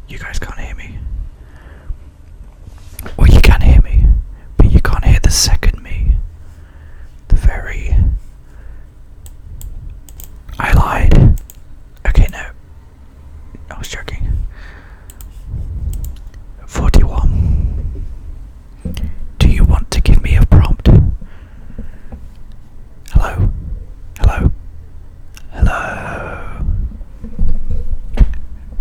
You guys can't hear me. Well, you can hear me, but you can't hear the second me. The very... I lied. Okay, no. I was joking. 41. Do you want to give me a prompt? Hello? Hello? Hello?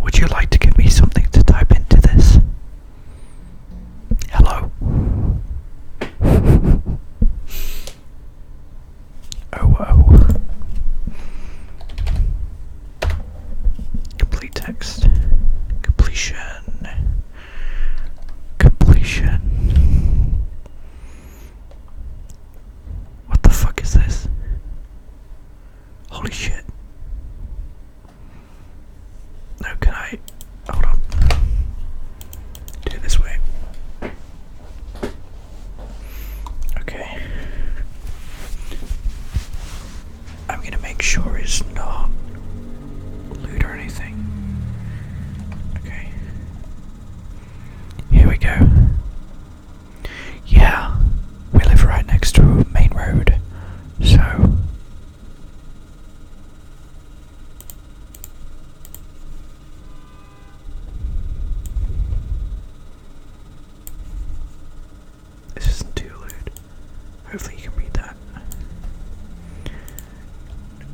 Would you like to give me something to type into this? Hello? Oh, oh. Complete text. Completion. Completion. What the fuck is this? Holy shit. No, can I... Hold on. Do it this way. Okay. I'm gonna make sure it's not loot or anything. Okay. Here we go. Yeah, we live right next to a main road, so... This isn't too lewd. Hopefully you can read that.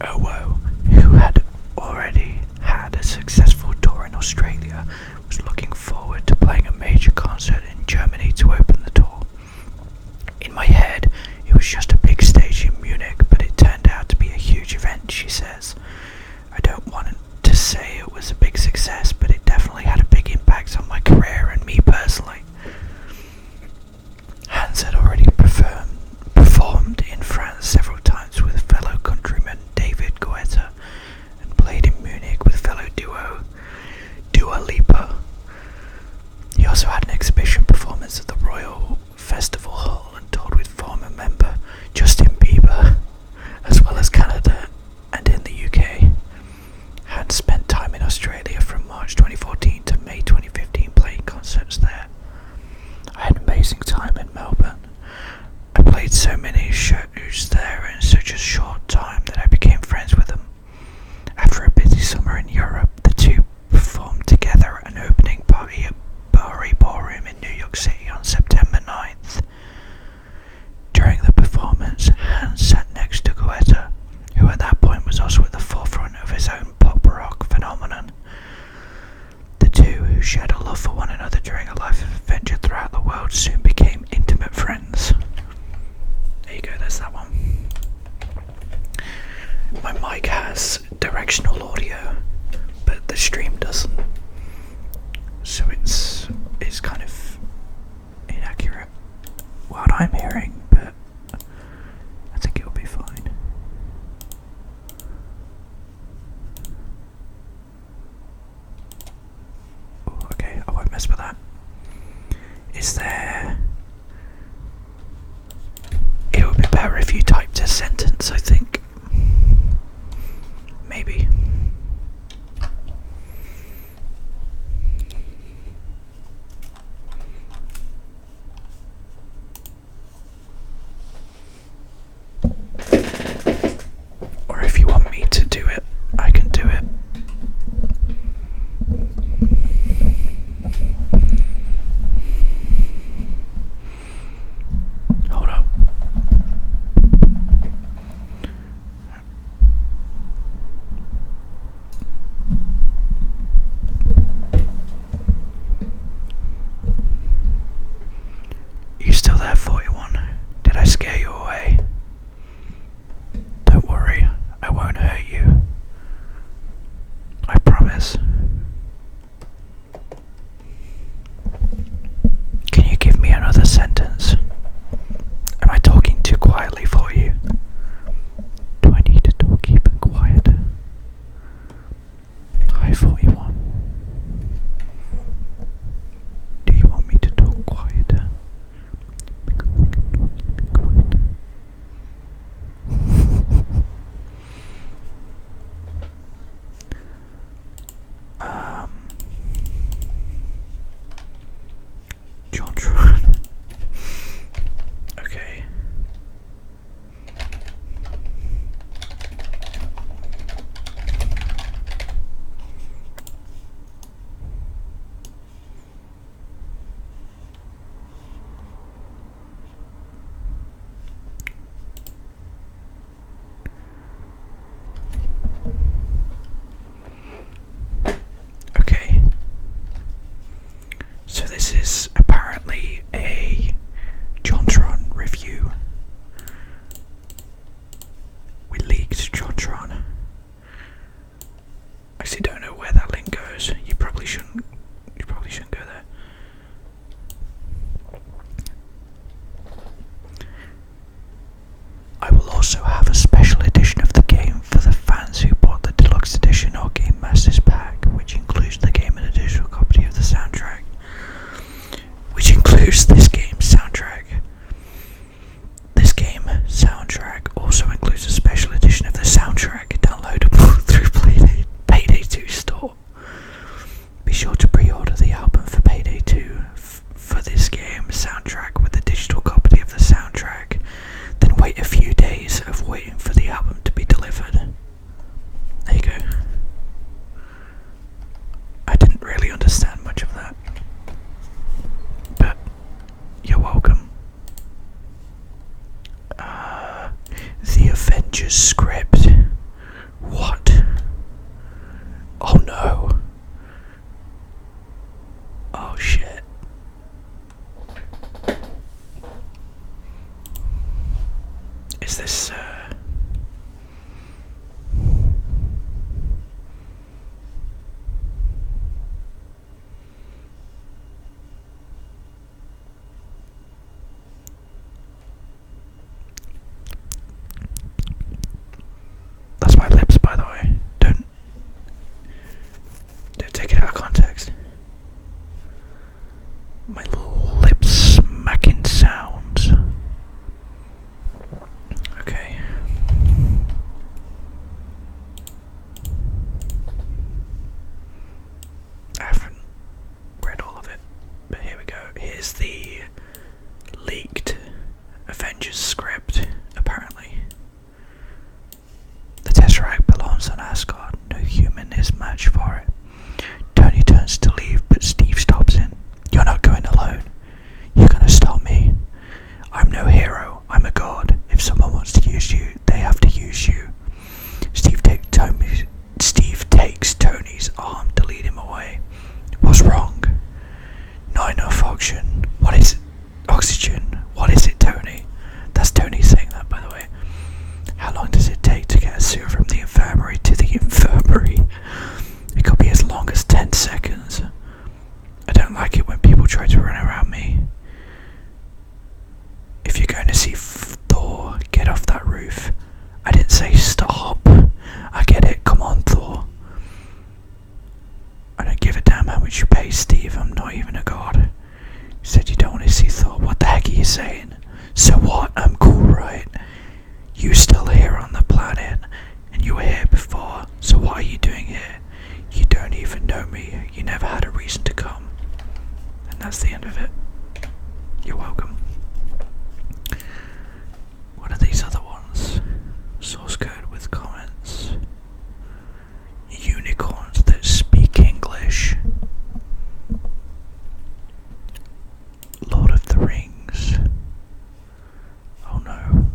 Oh whoa, who had already had a successful tour in Australia, was looking forward to playing a major concert in Germany to open the tour. In my head, it was just a big stage in Munich, but it turned out to be a huge event, she says. I don't want to say it was a big success, but it definitely had a big impact on my career and me personally. Hans had already performed in France several times with fellow countryman David Guetta and played in Munich with fellow duo Dua Lipa. He also had an exhibition performance at the Royal Festival Hall and toured with former member Justin Bieber, as well as Canada and in the UK. Had spent time in Australia from March 2014 to May 2015 playing concerts there. I had an amazing time in Melbourne. I played so many shows there in such a short time that I became friends with them. After a busy summer in Europe, the two performed together at an opening party at Bowery Ballroom in New York City on September 9th. During the performance, Hans sat next to Guetta, who at that point was also at the forefront of his own pop rock phenomenon. The two, who shared a love for one another during a life of adventure throughout the world, soon became intimate friends. There you go, there's that one. My mic has directional audio, but the stream doesn't. So it's kind of inaccurate what I'm hearing, but I think it'll be fine. Ooh, okay, I won't mess with that. Is there... It would be better if you typed a sentence, I think. Maybe. Or if you want me to do it, I can do it. Hold up. You still there, 41? Did I scare you away? Don't worry, I won't hurt you. I promise. Can you give me another sentence? Am I talking too quietly for you? Do I need to talk even quieter? Hi, 41. Do you want me to talk quieter? actually don't know where that link goes. You probably shouldn't. You probably shouldn't go there. I will also have a special edition of the game for the fans who bought the deluxe edition or Game Masters pack, which includes the game and a digital copy of the soundtrack. Which includes this game's soundtrack. This game soundtrack also includes a special edition of the soundtrack downloadable through Payday 2 store. Be sure to pre-order the album for Payday 2 for this game soundtrack with a digital copy of the soundtrack. Then wait a few days of waiting for the album to be delivered. There you go. I didn't really understand much of that, but you're welcome. The Avengers script. What? Oh no. Oh shit. Is this that's my lips, by the way. Don't take it out of context. My lips smacking sounds. Okay. I haven't read all of it, but here we go. Here's the leaked Avengers script, apparently. The Tesseract belongs on Asgard. No human is match for it. Tony turns to leave, but Steve stops him. You're not going alone. You're gonna stop me. I'm no hero. I'm a god. If someone wants to use you, they have to use you. Steve takes Tony's arm to lead him away. What's wrong? Not enough oxygen. What is it? Oxygen? What is it, Tony? That's Tony saying that, by the way. How long does it take to get a suit from the infirmary to the infirmary? It could be as long as 10 seconds. I don't like it when people try to run around me. If you're going to see Thor, get off that roof. I didn't say stop. I get it. Come on, Thor. I don't give a damn how much you pay, Steve. I'm not even a god. You said you don't want to see Thor. What the heck are you saying? So what? I'm cool, right? You're still here on the planet, and you were here before. So what are you doing here? You don't even know me. You never had a reason to come. And that's the end of it. You're welcome. What are these other ones? Source code with comments. Unicorns that speak English. Lord of the Rings. Oh no.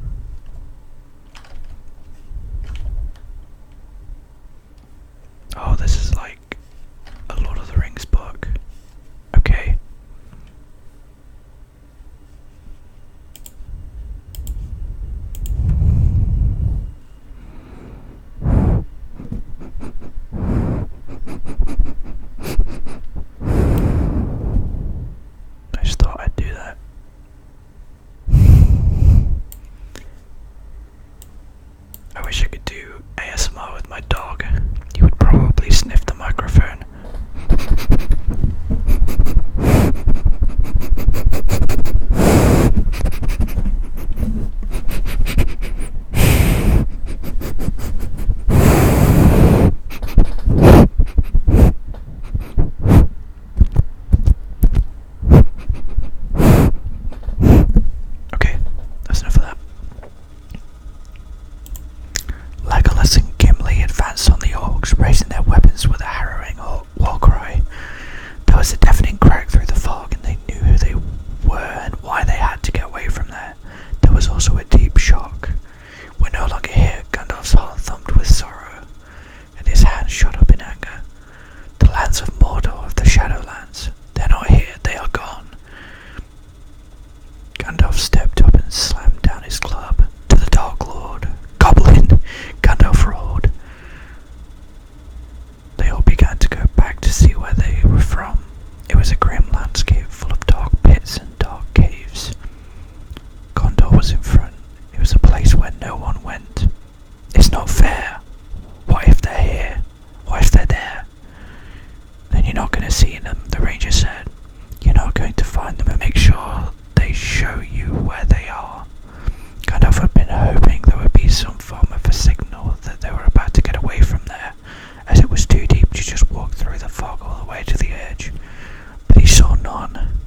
Oh, this is like a Lord of the Rings book. Okay. from. It was a grim landscape full of dark pits and dark caves. Gondor was in front. It was a place where no one went. It's not fair. What if they're here? What if they're there? Then you're not going to see them, the ranger said. You're not going to find them and make sure they show you where they are. Gandalf had been hoping there would be some form of a signal that they were about to get away from there, as it was too deep to just walk through the fog all the way to the edge. But he saw none.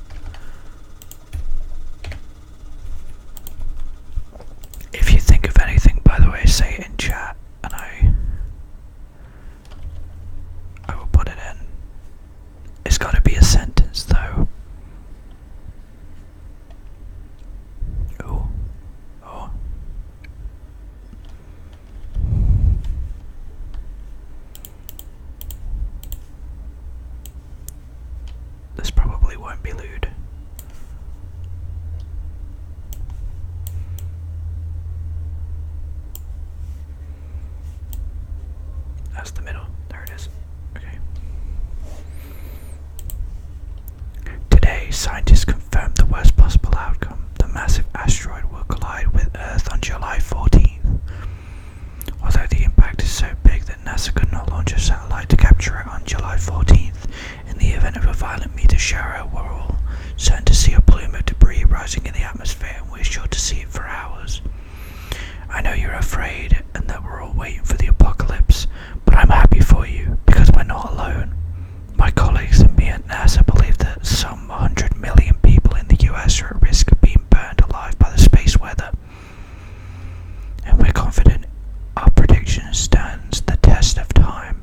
If you think of anything, by the way, say it in chat, and I will put it in. It's got to be a sentence, though. Ooh. Oh. This probably won't be lewd. That's the middle. There it is. Okay. Today, scientists confirmed the worst possible outcome. The massive asteroid will collide with Earth on July 14th. Although the impact is so big that NASA could not launch a satellite to capture it on July 14th, in the event of a violent meteor shower, we're all certain to see a plume of debris rising in the atmosphere, and we're sure to see it for hours. I know you're afraid and that we're all waiting for the apocalypse, but I'm happy for you, because we're not alone. My colleagues and me at NASA believe that some 100 million people in the US are at risk of being burned alive by the space weather. And we're confident our prediction stands the test of time.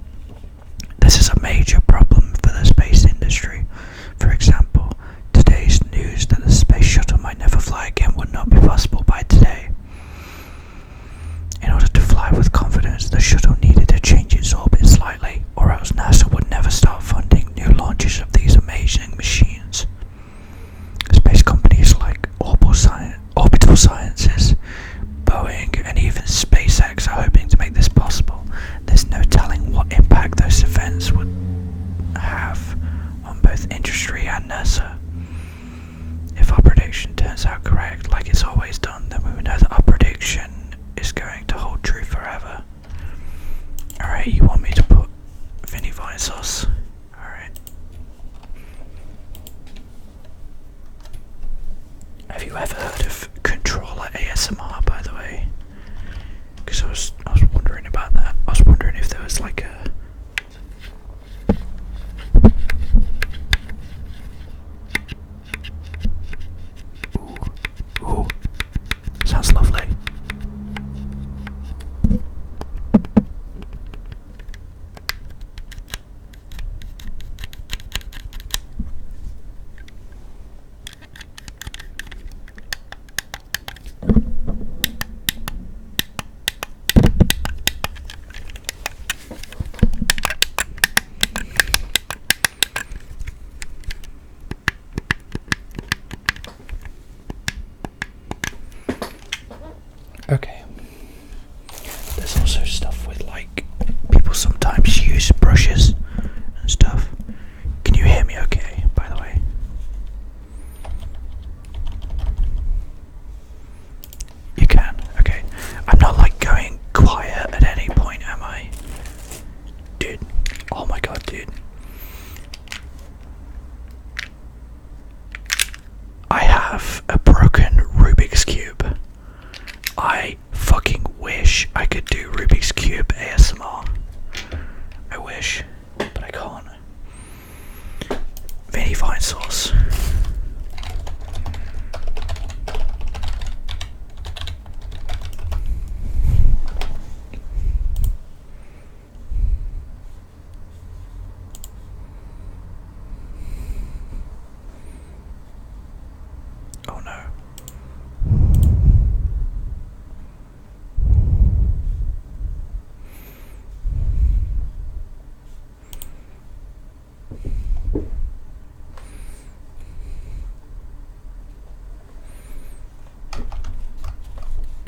This is a major problem for the space industry. For example, today's news that the space shuttle might never fly again would not be possible by today. In order to fly with confidence, the shuttle needed to change its orbit slightly, or else NASA would never start funding new launches of these amazing machines. Space companies like Orbital Sciences, Boeing, and even SpaceX are hoping to make this possible. There's no telling what impact those events would have on both industry and NASA. If our prediction turns out correct, like it's always done, then we will know that our prediction is going to hold true forever. Alright, you want me to put Vinny Vine sauce? Alright. Have you ever heard of controller ASMR, by the way? Because I was wondering about that. I was wondering if there was like a... Ooh. Sounds lovely. Okay. There's also stuff with like people sometimes use brushes and stuff. Can you hear me okay, by the way? You can? Okay. I'm not like going quiet at any point, am I? Dude. Oh my god, dude. I have a broken Rubik's Cube. I fucking wish I could do Rubik's Cube ASMR. I wish, but I can't. Vinny Vine sauce. Oh no.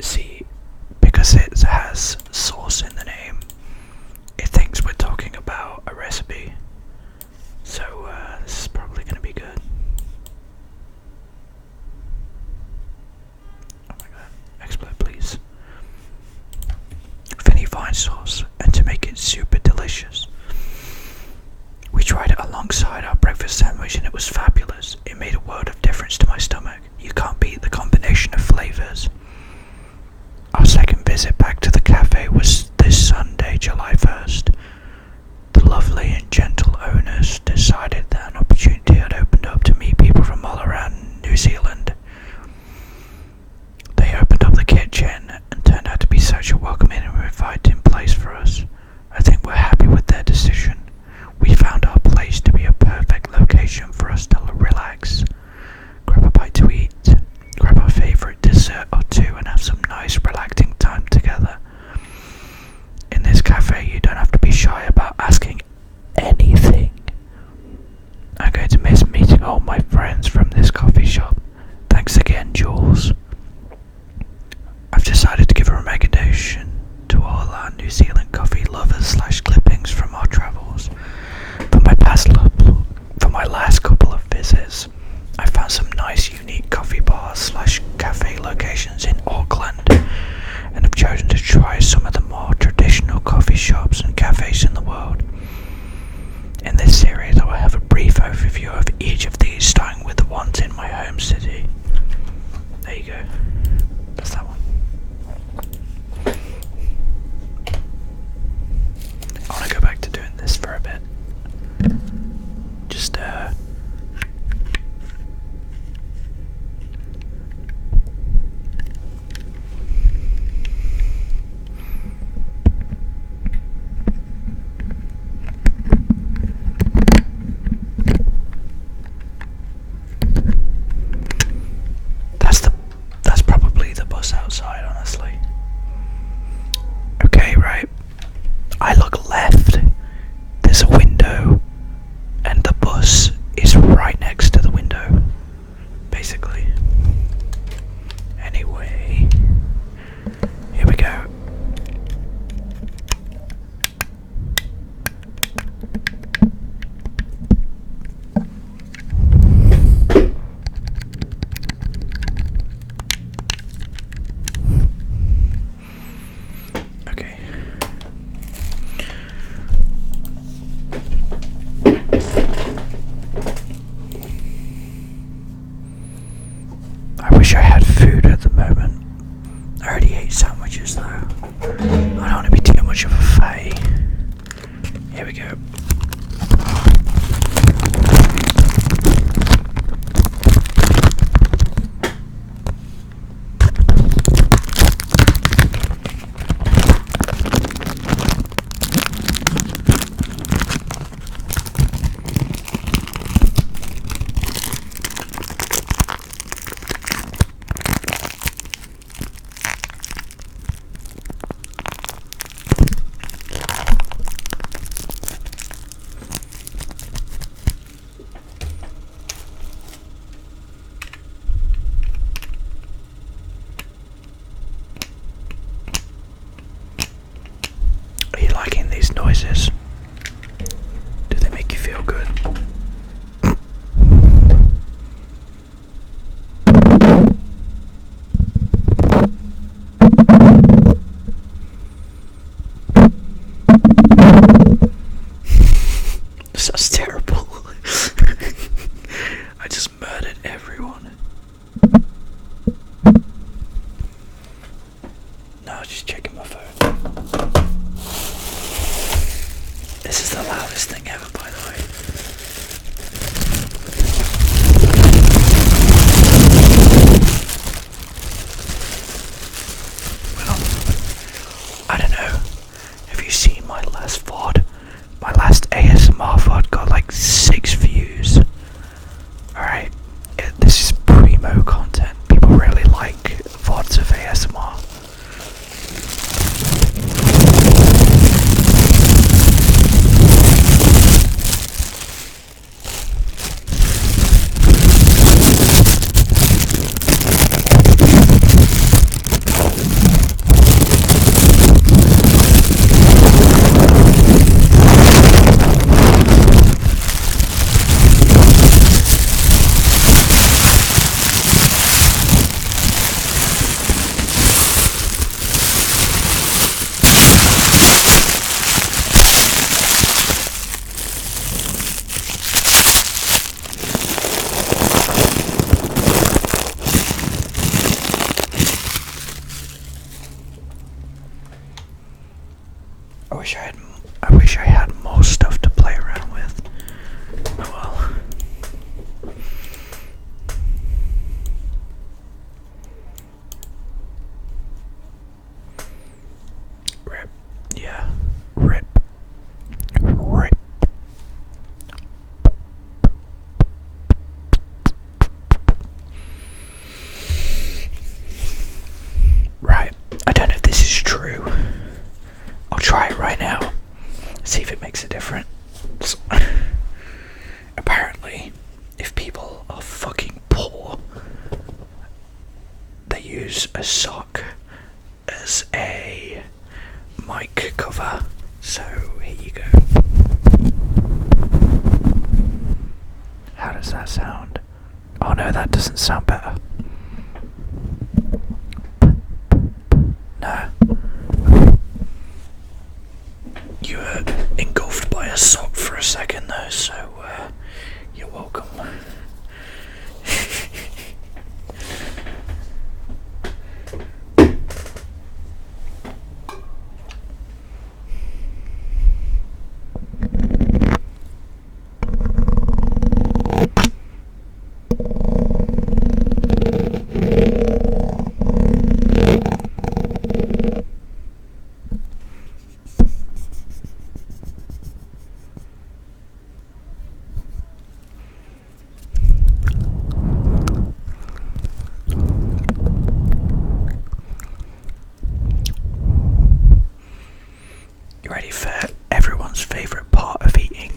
See, because it has sauce in the name, it thinks we're talking about a recipe. So, alongside our breakfast sandwich, and it was fabulous. It made a world of difference to my stomach. You can't beat the combination of flavours. Our second visit back to the cafe was this Sunday, July 1st. The lovely and gentle owners decided that an opportunity had opened up to meet people from all around New Zealand. They opened up the kitchen and turned out to be such a welcoming and inviting place for us. I think we're happy with their decision. We found our place to be a perfect location for us to relax, grab a bite to eat, grab our favourite dessert or two, and have some nice relaxing time together. In this cafe, you don't have to be shy about asking anything. I'm going to miss meeting all my friends from this coffee shop. Thanks again, Jules. I've decided to give a recommendation to all our New Zealand coffee lovers / clippings from our travels. For my last couple of visits, I found some nice unique coffee bars / cafe locations in Auckland, and have chosen to try some of the more traditional coffee shops and cafes in the world. In this series, I will have a brief overview of each of these, starting with the ones in my home city. There you go. That's that one. I want to go back to doing this for a bit. Just that's probably the bus outside, honestly. Okay, right. I look left. There's a window, and the bus is right next to the window, basically. Anyway, here we go. Okay. I wish I had food at the moment. I already ate sandwiches though. I don't want to be too much of a fatty. Here we go. Are you liking these noises? Do they make you feel good? That's terrible. I just murdered everyone. No, just checking my phone. This is the loudest thing ever, by the way. Well, I don't know. Have you seen my last VOD? My last ASMR VOD got like 6 views. Alright, this is primo content. People really like VODs of ASMR. makes a difference. Apparently, if people are fucking poor, they use a sock as a mic cover. So here you go. How does that sound? Oh no, that doesn't sound better. No. You were engulfed by a sock for a second though, so you're welcome. Ready for everyone's favourite part of eating?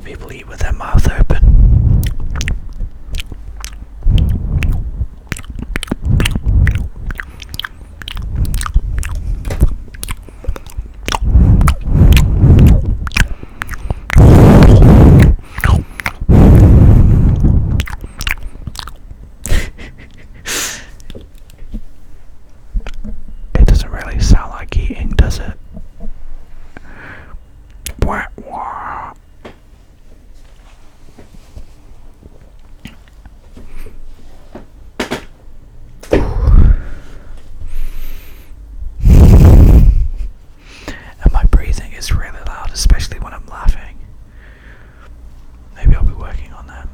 People eat with their mouth open. It doesn't really sound like eating, does it? And my breathing is really loud, especially when I'm laughing. Maybe I'll be working on that.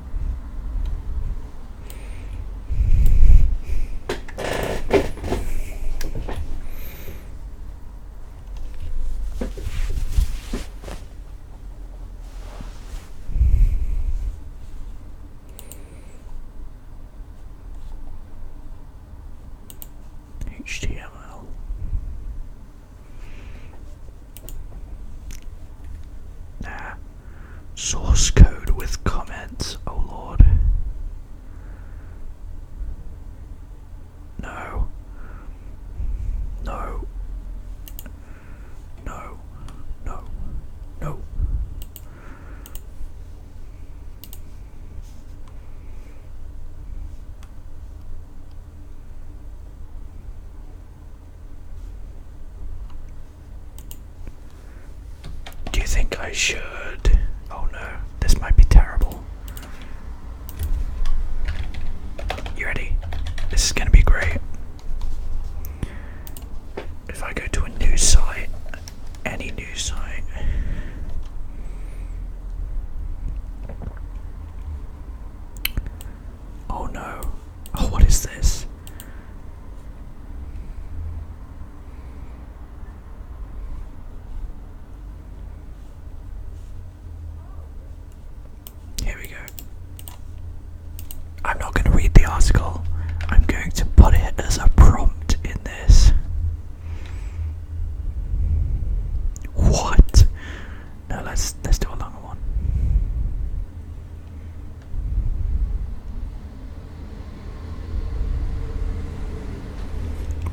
HTML. Nah. Source code with comments. Oh lord. No. No. No. No. No. Do you think I should? Oh no, this might be terrible. You ready? This is gonna be great. If I go to a news site, any news site. Oh no. Oh, what is this? Here we go. I'm not going to read the article. I'm going to put it as a prompt in this. What? No, let's do a longer one.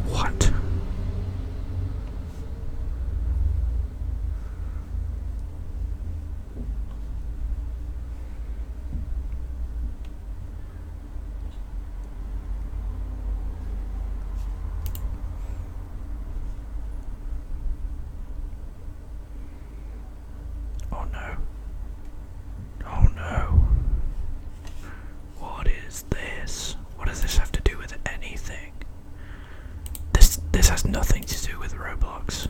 What? Oh no. Oh no. What is this? What does this have to do with anything? This has nothing to do with Roblox.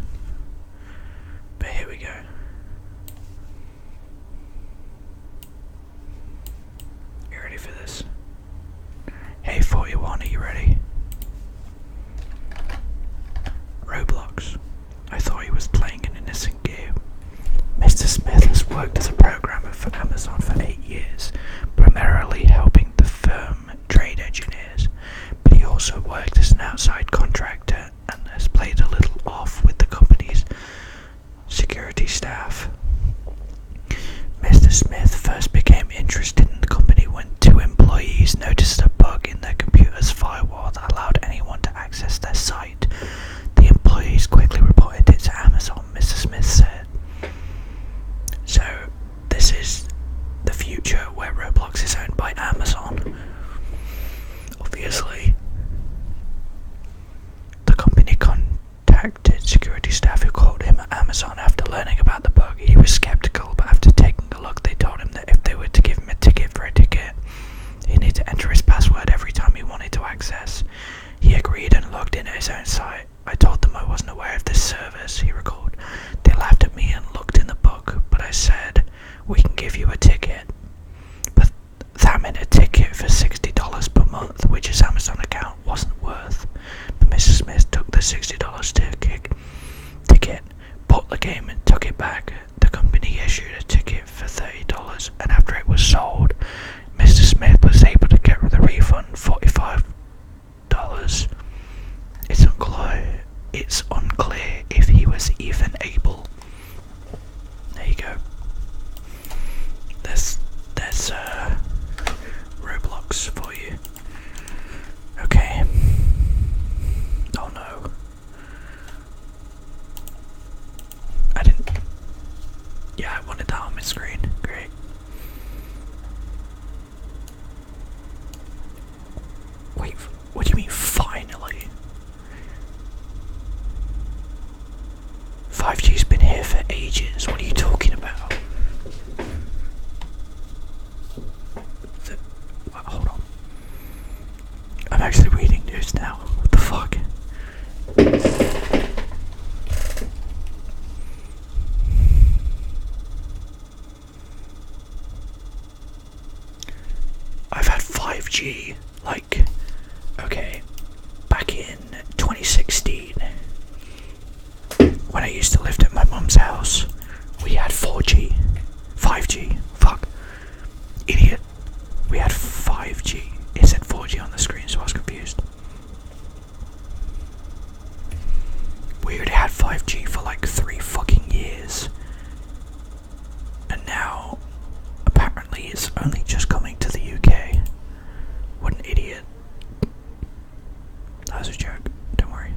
But here we go. You ready for this? Hey 41, are you ready? Roblox. I thought he was playing an innocent game. Mr. Smith has worked as a programmer for Amazon for 8 years, primarily helping the firm train engineers, but he also worked as an outside contractor and has played a little off with the company's security staff. 5G. Like, okay, back in 2016, when I used to live at my mum's house, we had 4G. 5G. Fuck. Idiot. We had 5G. It said 4G on the screen, so I was confused. We already had 5G for like 3 fucking years. And now, apparently, it's only just coming to the UK. What an idiot. That was a joke. Don't worry.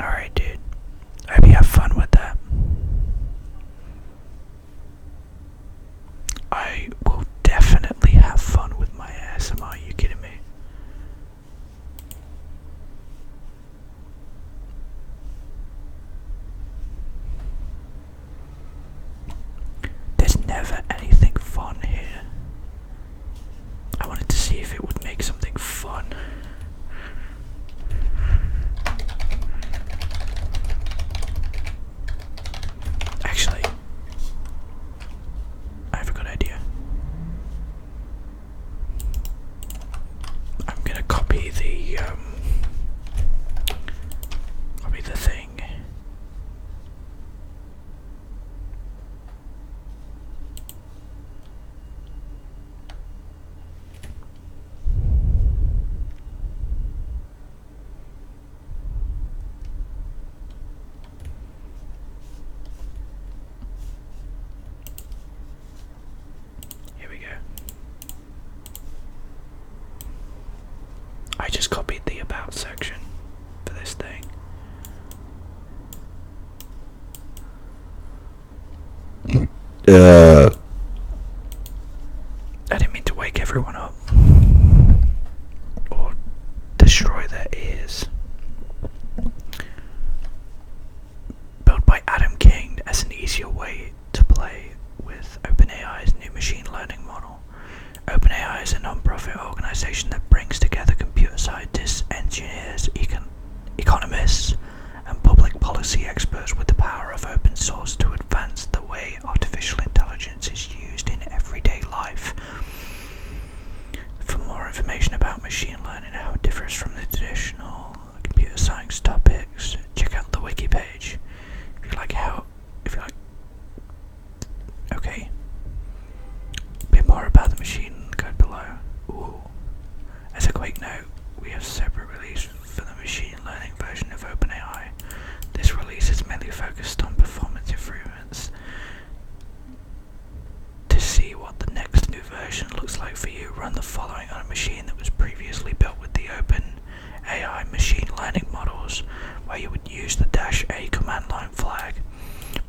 Alright, dude. I hope you have fun with that. I will definitely have fun with my ASMR. Are you kidding me? There's never anything fun here. I wanted to see if it would make something fun. Actually, I have a good idea. I'm gonna copy the thing. Here we go. I just copied the about section for this thing. I didn't mean to wake everyone up or destroy their ears. Built by Adam King as an easier way to play with OpenAI's new machine learning model. OpenAI is a non-profit organization that brings together computer scientists, engineers, economists, and public policy experts with the power of open source to advance the way artificial intelligence is used in everyday life. For more information about machine learning and how it differs from the traditional computer science topics, check out the wiki page. Okay. A bit more about the machine code below. Ooh. As a quick note, we have a separate release for the machine learning version of OpenAI. This release is mainly focused on performance improvements. To see what the next new version looks like for you, run the following on a machine that was previously built with the OpenAI machine learning models, where you would use the -A command line flag.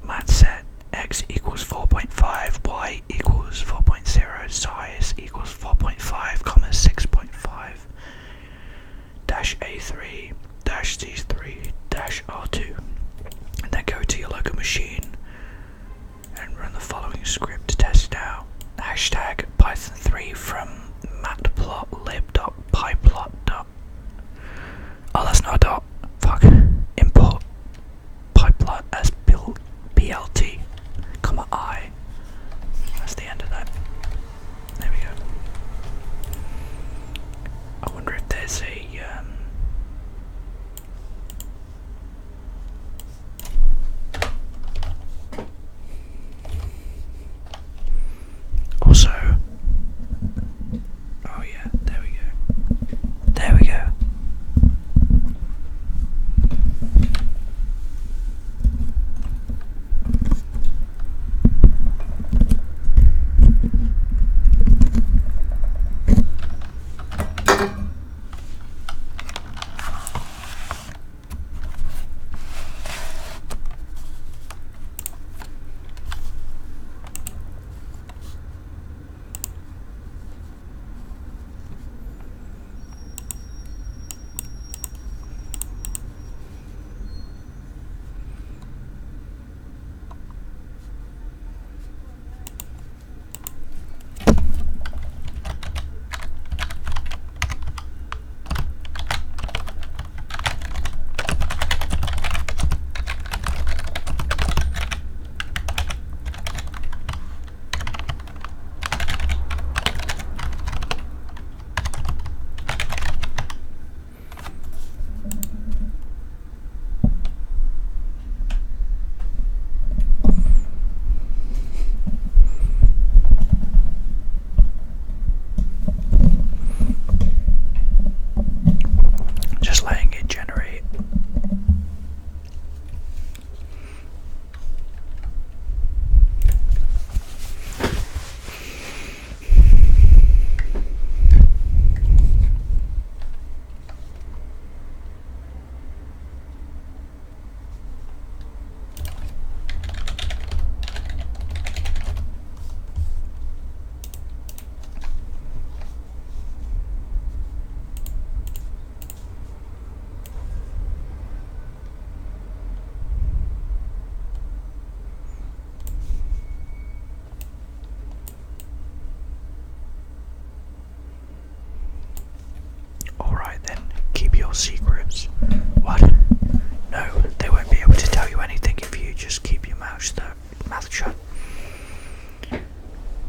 Mat set x equals 4.5, y equals 4.0, size equals 4.5, 6.5, -A3, -C3, -R2, and then go to your local machine and run the following script to test it out. Hashtag Python3 from matplotlib.pyplot. Oh, that's not a dot. Fuck. Import pyplot as BLT, I. Goblins. What? No, they won't be able to tell you anything if you just keep your mouth shut.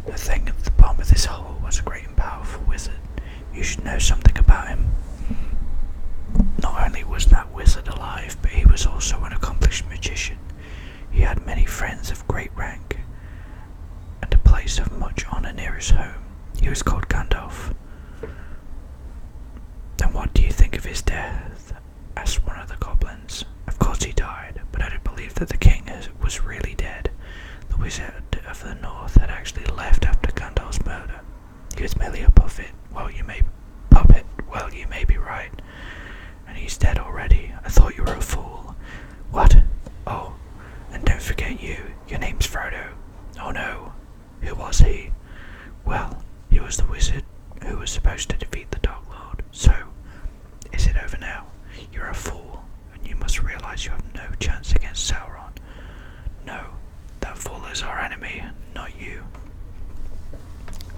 The thing at the bottom of this hole was a great and powerful wizard. You should know something about him. Not only was that wizard alive, but he was also an accomplished magician. He had many friends of great rank and a place of much honour near his home. He was called Gandalf. And what do you think of his death? Asked one of the goblins. Of course he died, but I don't believe that the king was really dead. The wizard of the north had actually left after Gandalf's murder. He was merely a puppet. Well, you may be right. And he's dead already. I thought you were a fool. What? Oh, and don't forget your name's Frodo. Oh no, who was he? Well, he was the wizard who was supposed to defeat the Dark Lord. So, is it over now? You're a fool, and you must realize you have no chance against Sauron. No, that fool is our enemy, not you.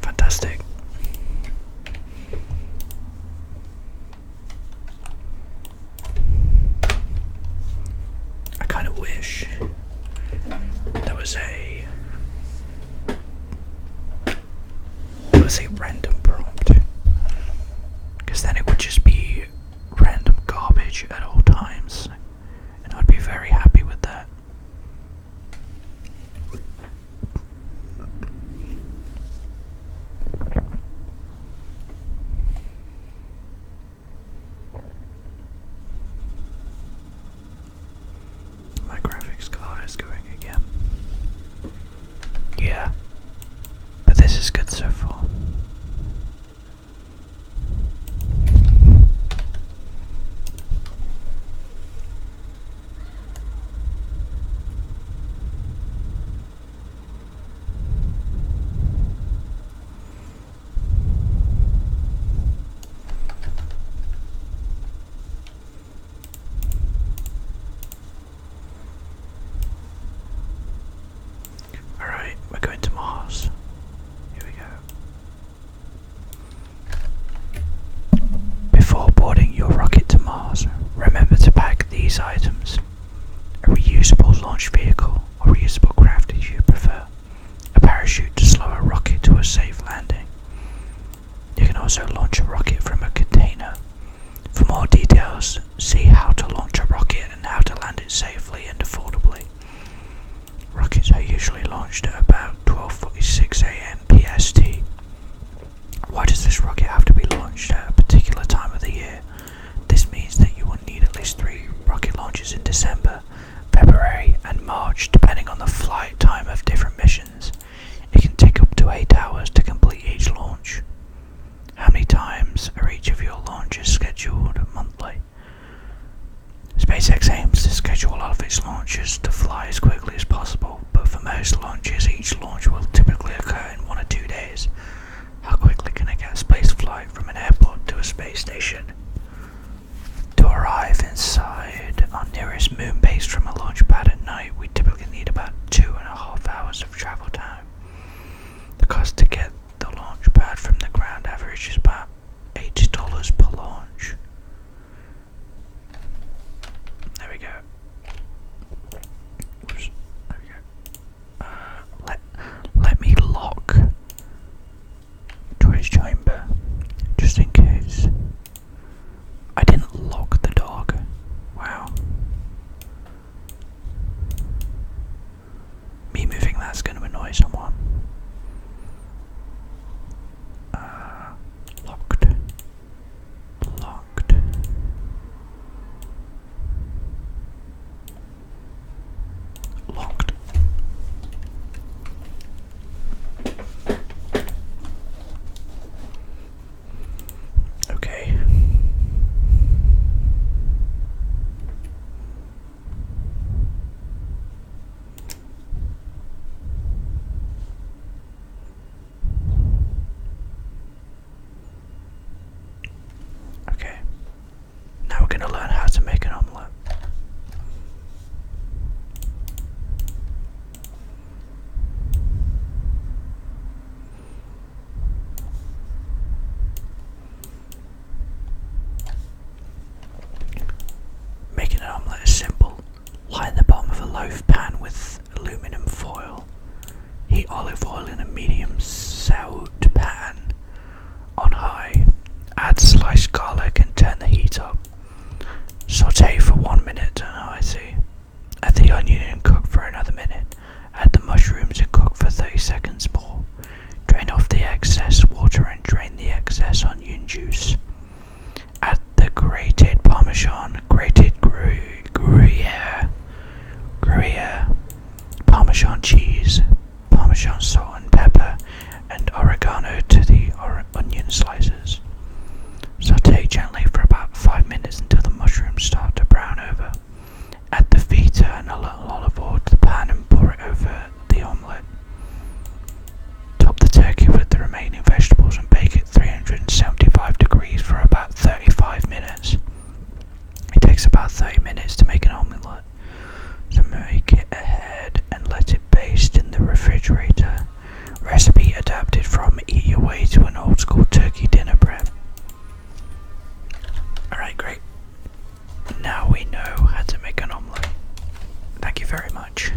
Fantastic. I kind of wish there was a random prompt, because then it would just be random garbage at all times, and I'd be very happy with that. My graphics card is going again. Yeah, but this is good so far. Alright, we're going to Mars. Here we go. Before boarding your rocket to Mars, remember to pack these items. A reusable launch vehicle or reusable craft if you prefer. A parachute to slow a rocket to a safe landing. You can also launch a rocket from a container. For more details, see how to launch a rocket and how to land it safely and affordably. Rockets are usually launched at about 12:46 a.m. PST. Why does this rocket have to be launched at a particular time of the year? This means that you will need at least 3 rocket launches in December, February and March, depending on the flight time of different missions. It can take up to 8 hours to complete each launch. How many times are each of your launches scheduled monthly? SpaceX aims to schedule all of its launches to fly as quickly as possible, but for most launches, each launch will typically occur in 1 or 2 days. How quickly can I get a space flight from an airport to a space station? To arrive inside our nearest moon base from a launch pad at night, we typically need about 2.5 hours of travel time. The cost to get the launch pad from the ground average is about $80 per launch. There we go. Oops. There we go. Let remaining vegetables and bake at 375 degrees for about 35 minutes. It takes about 30 minutes to make an omelette. So make it ahead and let it baste in the refrigerator. Recipe adapted from Eat Your Way to an Old School Turkey Dinner Prep. Alright, great. Now we know how to make an omelette. Thank you very much.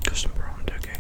Custom prompt, okay.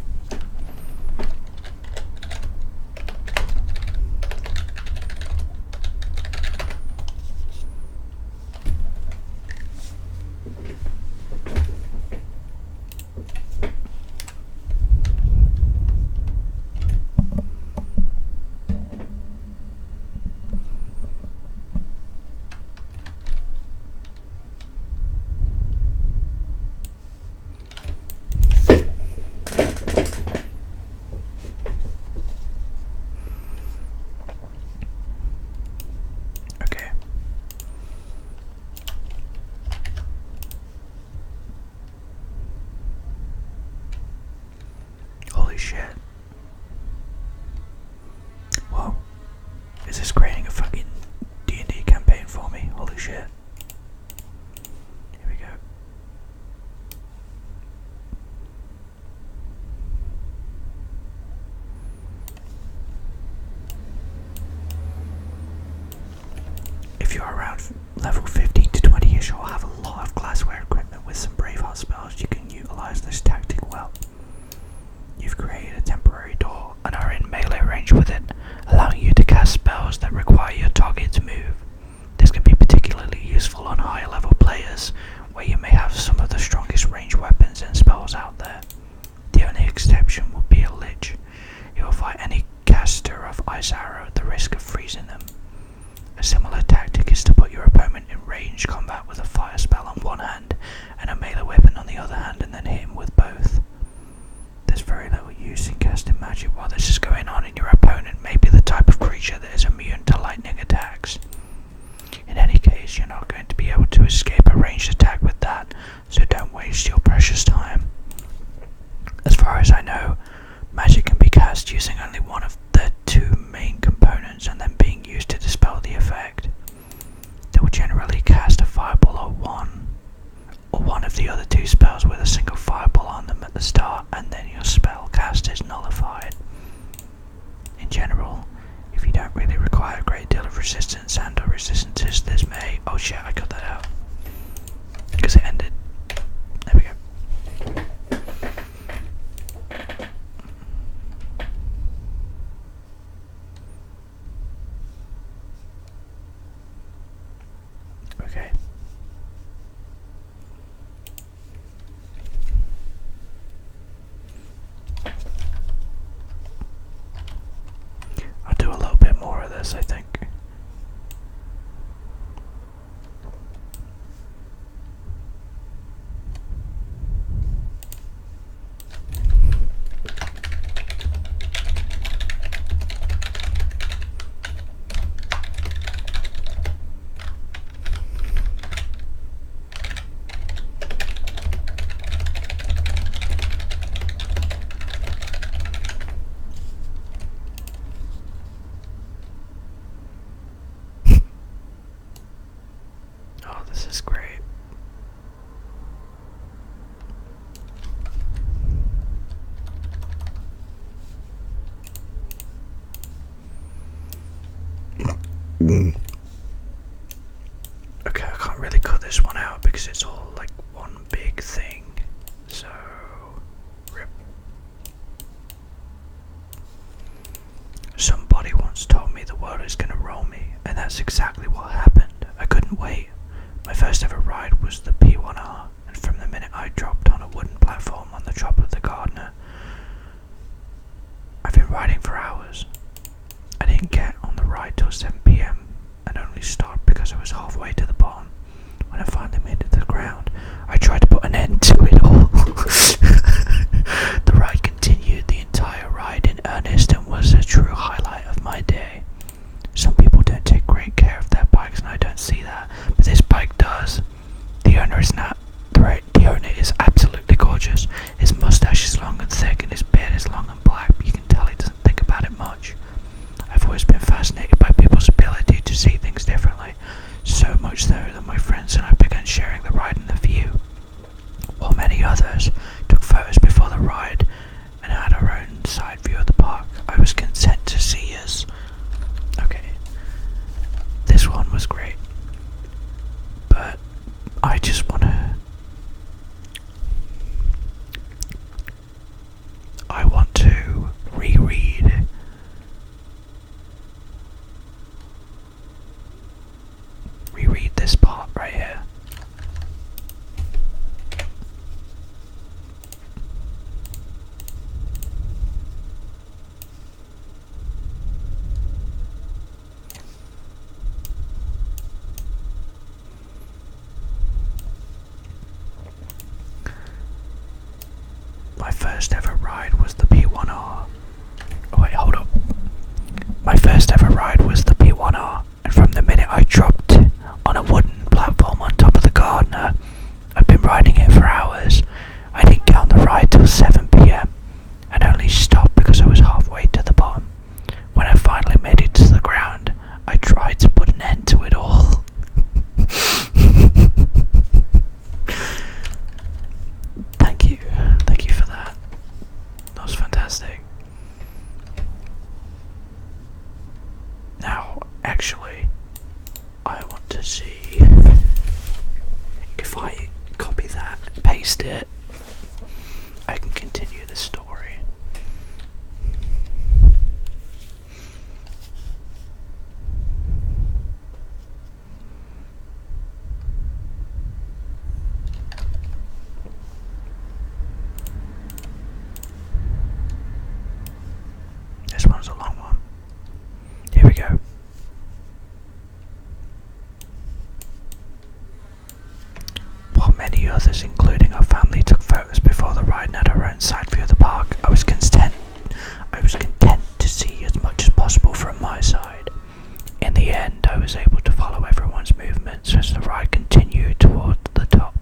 Holy shit. Whoa. Is this creating a fucking D&D campaign for me? Holy shit. Here we go. If you're around level 15 to 20ish, you'll have a lot of glassware equipment with some Braveheart spells. You can utilize this tactic well. You've created a temporary door and are in melee range with it, allowing you to cast spells that require your target to move. This can be particularly useful on higher level players, where you may have some of the strongest ranged weapons and spells out there. The only exception will be a Lich. You will fight any caster of Ice Arrow at the risk of freezing them. A similar tactic is to put your opponent in ranged combat with a fire spell on one hand and a melee weapon on the other hand, and then hit him with both. There's very little use in casting magic while this is going on, and your opponent may be the type of creature that is immune to lightning attacks. In any case, you're not going to be able to escape a ranged attack with that, so don't waste your precious time. As far as I know, magic can be cast using only one of the two main components and then being used to dispel the effect. They will generally cast a fireball or one of the other two spells with a single fireball on them at the start, and then your spell cast is nullified. In general, if you don't really require a great deal of resistance and or resistances, this may... Oh shit, I cut that out. Because it ended. There we go. Okay. I'll do a little bit more of this, I think. Oh, this is great. Okay, I can't really cut this one out because it's all like one big thing. So, rip. Somebody once told me the world is gonna roll me, and that's exactly what happened. I couldn't wait. My first ever ride was the P1R, and from the minute I dropped on a wooden platform on the top of the Gardner, I've been riding for hours. I didn't get on the ride till 7 PM and only stopped because I was halfway to the bottom. When I finally made it to the ground, I tried to put an end to it all. The ride continued the entire ride in earnest and was a true highlight of my day. Some people don't take great care of their bikes, and I don't see that, but this bike does. The owner is now just wanna. I want to reread this part right here. My first ever ride was the P1R. Oh wait, hold up. My first ever ride was the P1R, and from the minute I dropped on a wooden platform on top of the Gardner, I've been riding it for hours. I didn't get on the ride till 7 PM, and only stopped because I was halfway to the bottom. When I finally made it to the ground, I tried to put an end to it all. Thank you for that. That was fantastic. Now, actually, I want to see if I copy that, paste it, I can continue the story. This one's a long one. Here we go. While many others, including our family, took photos before the ride and had our own side view of the park, I was content to see as much as possible from my side. In the end, I was able to follow everyone's movements as the ride continued toward the top.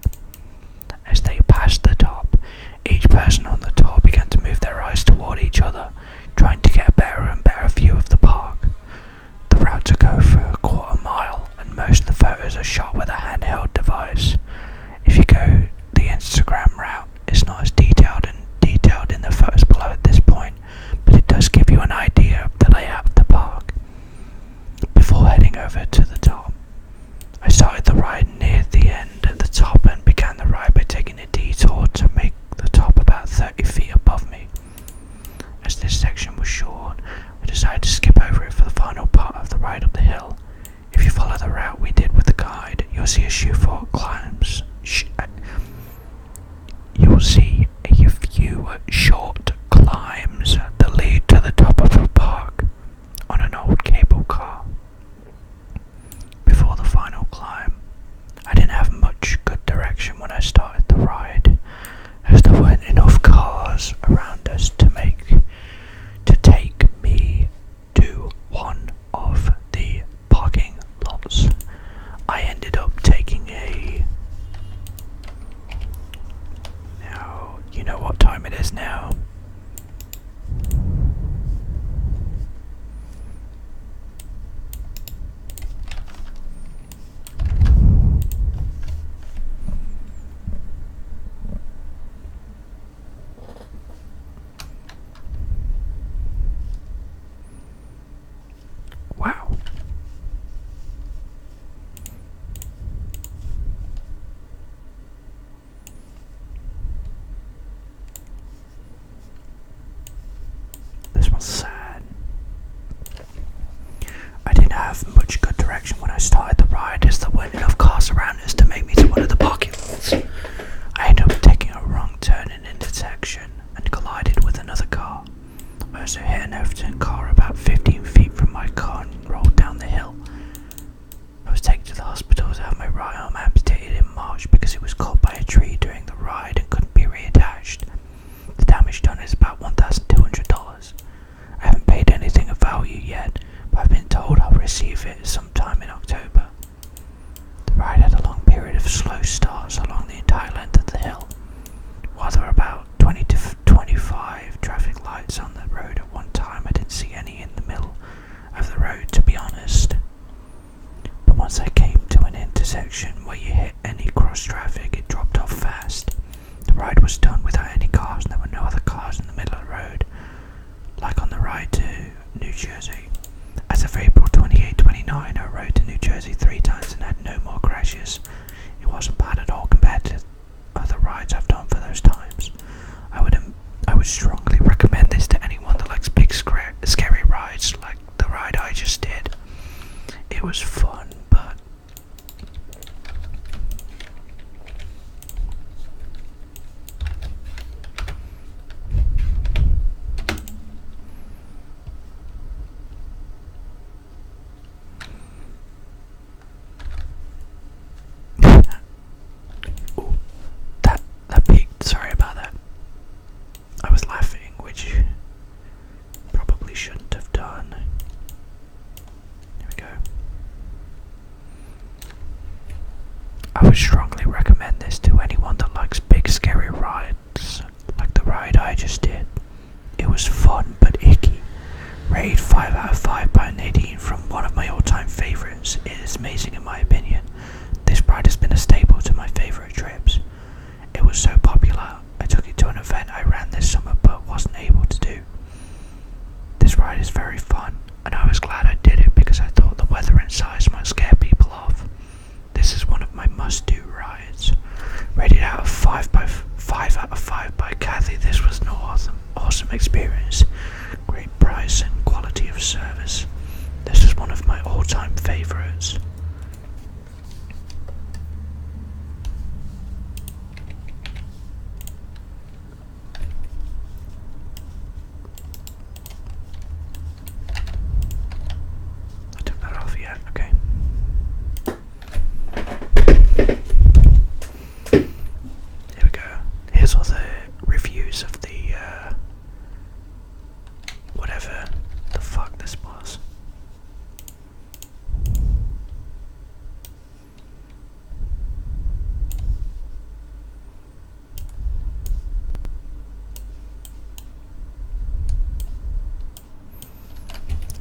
As they passed the top, each person on the top began to move their eyes toward each other, trying to get a better and better view of the park. The route took over a quarter-mile, and most of the photos are shot with a handheld device. If you go the Instagram route, it's not as detailed in the photos below at this point, but it does give you an idea of the layout of the park. Before heading over to the top, I started the ride near the end at the top and began the ride by taking a detour to make the top about 30 feet above me. As this section was short, I decided to skip over it for the final part of the ride up the hill. If you follow the route we did with the guide, you'll see a few short climbs that lead to the top of the park on an old cable car. Before the final climb, I didn't have much good direction when I started the ride, as there weren't enough cars around us to take me to one of the parking lots. I ended up taking now, you know what time it is now. Wow. would strongly recommend this to anyone that likes big scary rides like the ride I just did. It was fun, but ooh, that peaked. Sorry about that. I was laughing, which probably shouldn't have done. Here we go. I would strongly recommend this to anyone that likes big scary rides, like the ride I just did. It was fun but icky. Rated 5 out of 5 by Nadine from one of my all-time favourites. It is amazing in my opinion. This ride has been a staple to my favourite trips. It was so popular, I took it to an event I ran this summer but wasn't able to do. This ride is very fun, and I was glad I did it because I thought the weather and size might scare people off. This is one of my must-do rides. Rated out of 5 out of 5 by Kathy. This was an awesome experience. Great price and quality of service. This is one of my all-time favorites. I took that off yet. Okay. Here we go. Here's all the reviews of the whatever the fuck this was.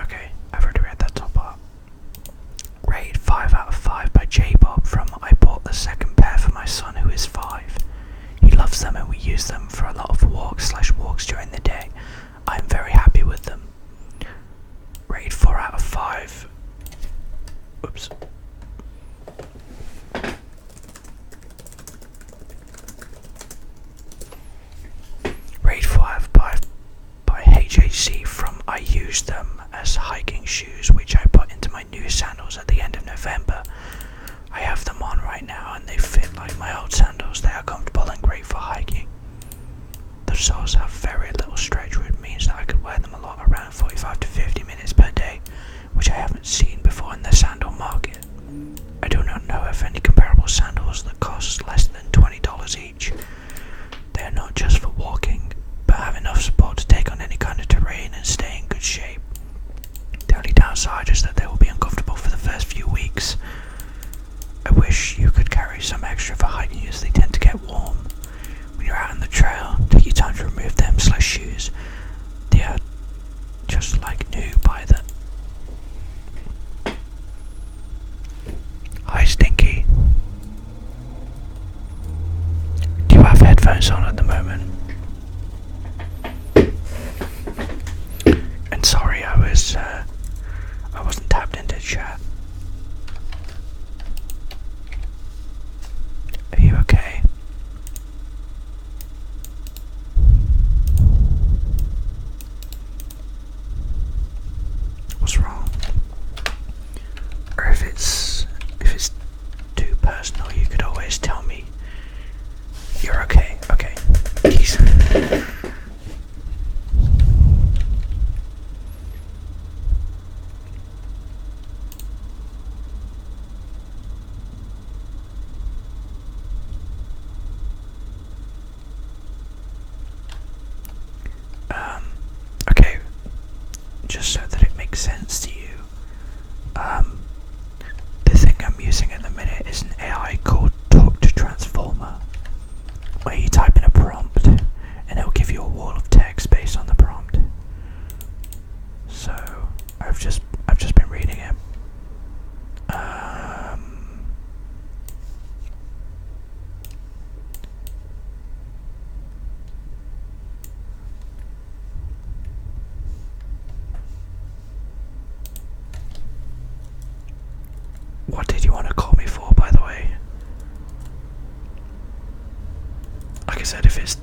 Okay, I've already read that top part. Rated 5 out of 5 by J-Bob from I bought the second pair for my son who is 5. He loves them and we use them for a lot of walks during the day. I am very happy with them. Rated 4 out of 5. Oops. Rated 4 out of 5 by HHC from I used them as hiking shoes which I put into my new sandals at the end of November. I have them on right now and they fit like my old sandals. They are comfortable and great for hiking. The soles have very little stretch, which means that I could wear them a lot, around 45 to 50 minutes per day, which I haven't seen before in the sandal market. I do not know of any comparable sandals that cost less than $20 each. They are not just for walking, but have enough support to take on any kind of terrain and stay in good shape. The only downside is that they will be uncomfortable for the first few weeks. I wish you could carry some extra for hiking as they tend to get warm. When you're out on the trail, take your time to remove them shoes. They are just like new by the... Hi Stinky. Do you have headphones on at the moment? And sorry, I wasn't tapped into chat. Are you okay? What's wrong? Or if it's too personal, you could always tell me. You're okay. Okay. Peace. Okay, just so that it makes sense to you, the thing I'm using at the minute is an AI called Talk to Transformer, where you type in a prompt and it'll give you a wall of text based on the prompt. So I've just been reading it. What did you want to call me for, by the way? Like I said, if it's...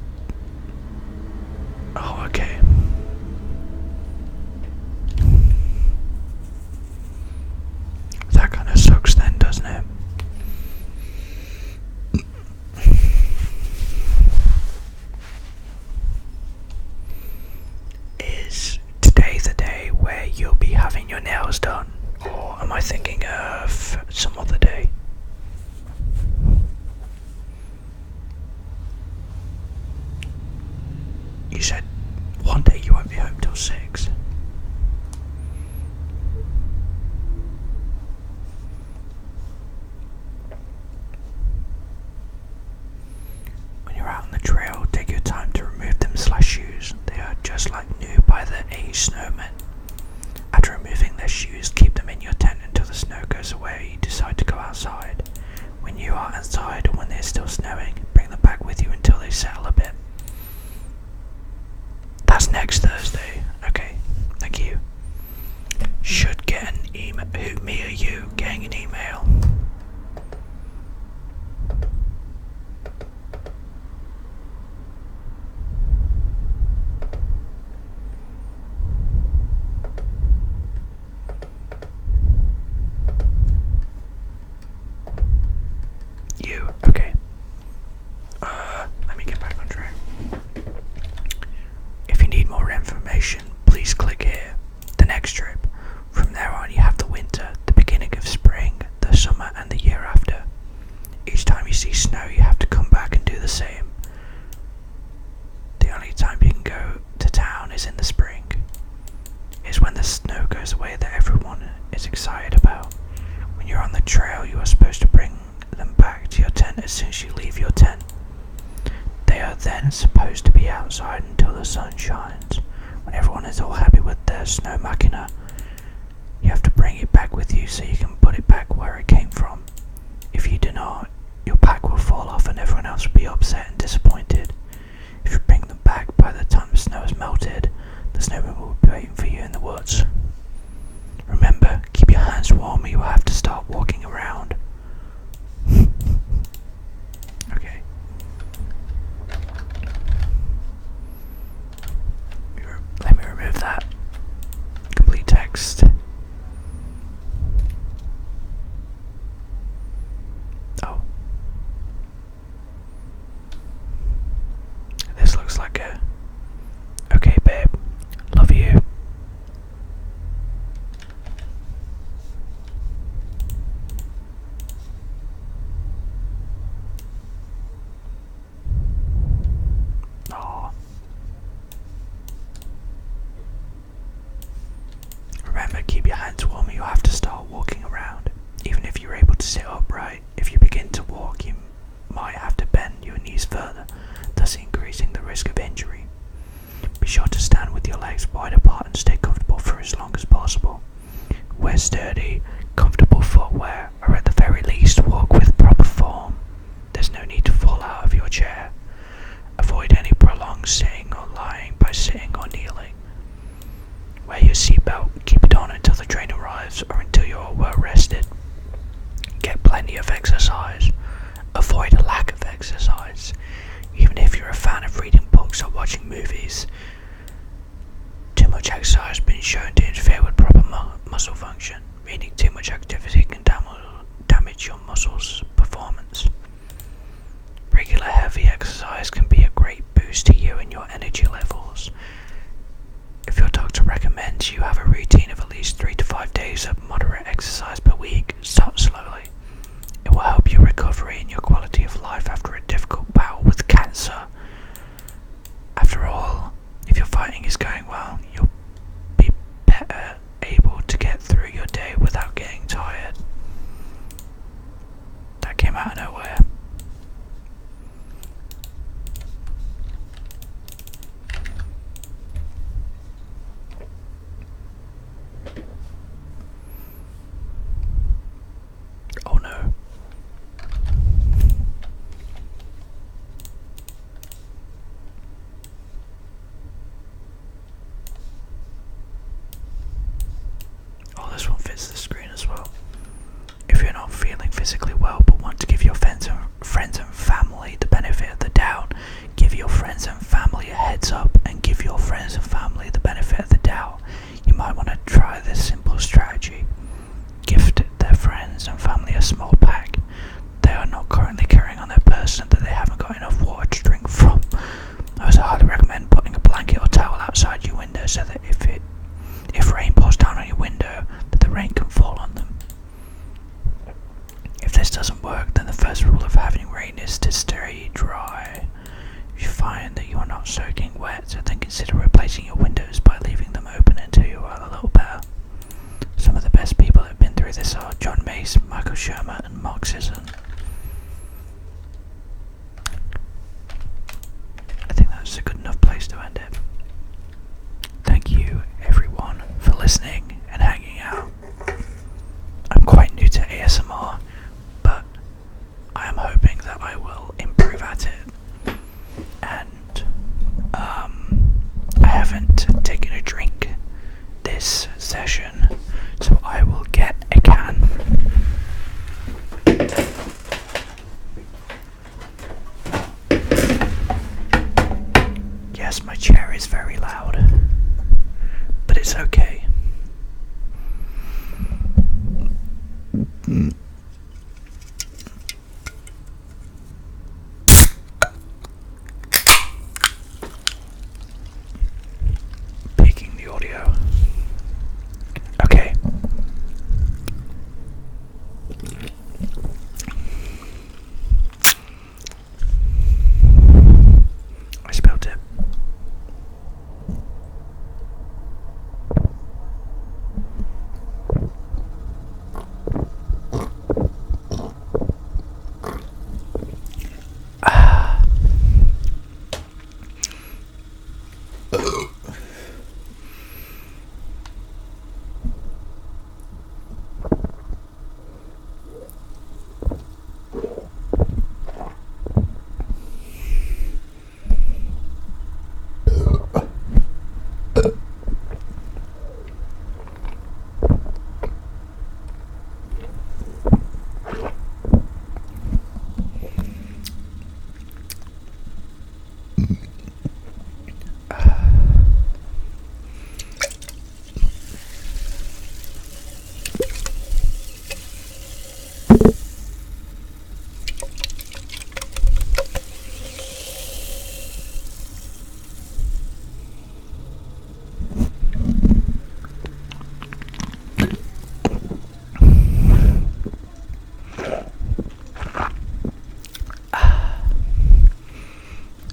You said one day you won't be home till 6. When you're out on the trail, take your time to remove them shoes. They are just like new by the aged snowmen. After removing their shoes, keep them in your tent until the snow goes away. You decide to go outside. When you are outside or when it's still snowing, bring them back with you until they settle a bit. That's next Thursday. Okay, thank you. Should get an email. Who, me or you, getting an email? You, okay. Let me get back on track. If you need more information, please click here. The next trip. From there on, you have the winter, the beginning of spring, the summer, and the year after. Each time you see snow, you have to come back and do the same. The only time you can go to town is in the spring. It's when the snow goes away that everyone is excited about. When you're on the trail, you are supposed to bring them back to your tent as soon as you leave your tent. They are then supposed to be outside until the sun shines. When everyone is all happy with their snow machina, you have to bring it back with you so you can put it back where it came from. If you do not, your pack will fall off and everyone else will be upset and disappointed. If you bring them back by the time the snow has melted, the snowman will be waiting for you in the woods. Remember, keep your hands warm or you will have to start walking around. Okay. Let me remove that. Complete text. Oh. This looks like a... Okay, babe. Love you. Aww. Remember, keep your hands warm or you'll have to start walking around. Even if you're able to sit upright, if you begin to walk, you might have to bend your knees further, thus increasing the risk of injury. Be sure to stand with your legs wide apart and stay comfortable for as long as possible. Wear sturdy, comfortable footwear, or at the very least walk with proper form. There's no need to fall out of your chair. Avoid any prolonged sitting or lying by sitting or kneeling. Wear your seatbelt, keep it on until the train arrives or until you are well rested. Get plenty of exercise. Avoid a lack of exercise. Even if you're a fan of reading books or watching movies, too much exercise has been shown to interfere with proper muscle function, meaning too much activity can damage your muscles' performance. Regular heavy exercise can be a great boost to you and your energy levels. If your doctor recommends you have a routine of at least 3 to 5 days of moderate exercise per week, start slowly. It will help your recovery and your quality of life after a difficult battle with cancer. After all, if your fighting is going well, you'll be better able to get through your day without getting tired. That came out of nowhere. Oh no. Oh, this one fits the screen as well. If you're not feeling physically well but want to give your friends and family the benefit of the doubt, give your friends and family a heads up and give your friends and family the benefit of the doubt. You might want to try this simple strategy. Gift their friends and family a small pack they are not currently carrying on their person that they haven't got enough water to drink from. I also highly recommend putting a blanket or towel outside your window so that if rain pours down on your window, that the rain can fall on them. If this doesn't work, then the first rule of having rain is to stay dry. If you find that you are not soaking wet, then yes, my chair is very loud, but it's okay. Peaking the audio. Okay. I spilled it.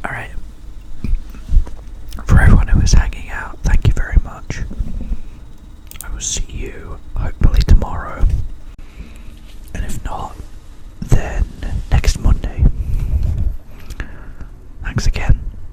Alright. For everyone who is hanging out, thank you very much. I will see you hopefully tomorrow. And if not, then next Monday. Thanks again.